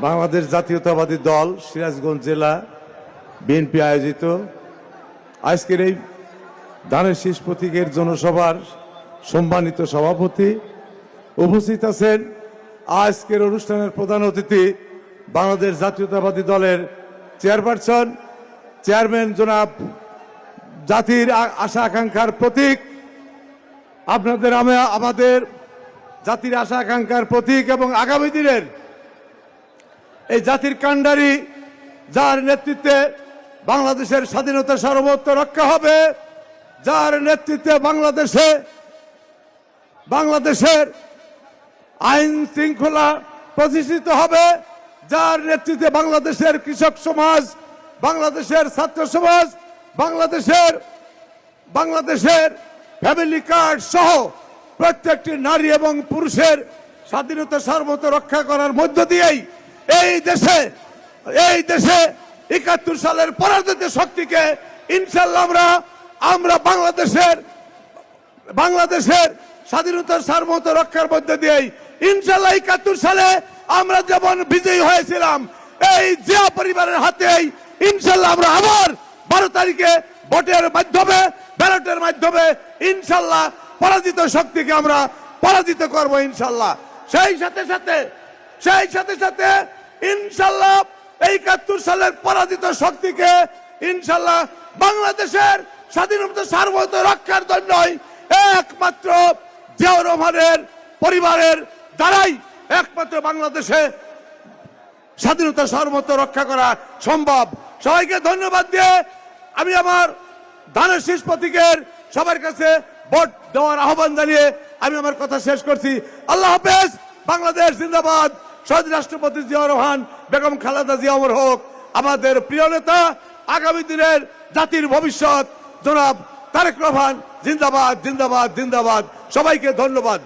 বাংলাদেশ জাতীয়তাবাদী দল সিরাজগঞ্জ জেলা বিএনপি আয়োজিত আজকের এই ধানের শীষ প্রতীকের জনসভার সম্মানিত সভাপতি উপস্থিত আছেন। আজকের অনুষ্ঠানের প্রধান অতিথি বাংলাদেশ জাতীয়তাবাদী দলের চেয়ারপারসন চেয়ারম্যান জনাব জাতির আশা আকাঙ্ক্ষার প্রতীক, আপনাদের আমাদের জাতির আশা আকাঙ্ক্ষার প্রতীক এবং আগামী দিনের এই জাতির কাণ্ডারি, যার নেতৃত্বে বাংলাদেশের স্বাধীনতা সার্বভৌমত্ব রক্ষা হবে, যার নেতৃত্বে বাংলাদেশের আইন শৃঙ্খলা প্রতিষ্ঠিত হবে, যার নেতৃত্বে বাংলাদেশের কৃষক সমাজ, বাংলাদেশের ছাত্র সমাজ, বাংলাদেশের ফ্যামিলি কার্ড সহ প্রত্যেকটি নারী এবং পুরুষের স্বাধীনতা সার্বভৌমত্ব রক্ষা করার মধ্য দিয়েই এই দেশে ৭১ সালের পরাজিত শক্তিকে ইনশাল্লাহ আমরা বাংলাদেশের স্বাধীনতা সার্বভৌমত্ব রক্ষার মধ্য দিয়েই ইনশাল্লাহ ৭১ সালে আমরা যেমন বিজয়ী হয়েছিলাম, এই জিয়া পরিবারের হাতেই ইনশাল্লাহ আমরা আবার ১২ তারিখে ভোটের মাধ্যমে, ব্যালটের মাধ্যমে ইনশাল্লাহ পরাজিত শক্তিকে আমরা পরাজিত করব ইনশাল্লাহ। সেই সাথে সাথে ইনশাল্লাহ এই ৭১ সালের পরাজিত শক্তিকে ইনশাল্লাহ বাংলাদেশের স্বাধীনতা সার্বভৌমত্ব রক্ষার জন্যই একমাত্র জিয়াউর রহমানের পরিবারের দ্বারাই একমাত্র বাংলাদেশে স্বাধীনতা সার্বভৌমত্ব রক্ষা করা সম্ভব। সবাইকে ধন্যবাদ দিয়ে আমি আমার ধানের শীষ প্রতীকের সবার কাছে ভোট দেওয়ার আহ্বান জানিয়ে আমি আমার কথা শেষ করছি। আল্লাহ হাফেজ। বাংলাদেশ জিন্দাবাদ। শহীদ রাষ্ট্রপতি জিয়াউর রহমান, বেগম খালেদা জিয়া অমর হোক। আমাদের প্রিয় নেতা, আগামী দিনের জাতির ভবিষ্যৎ জনাব তারেক রহমান জিন্দাবাদ, জিন্দাবাদ, জিন্দাবাদ। সবাইকে ধন্যবাদ।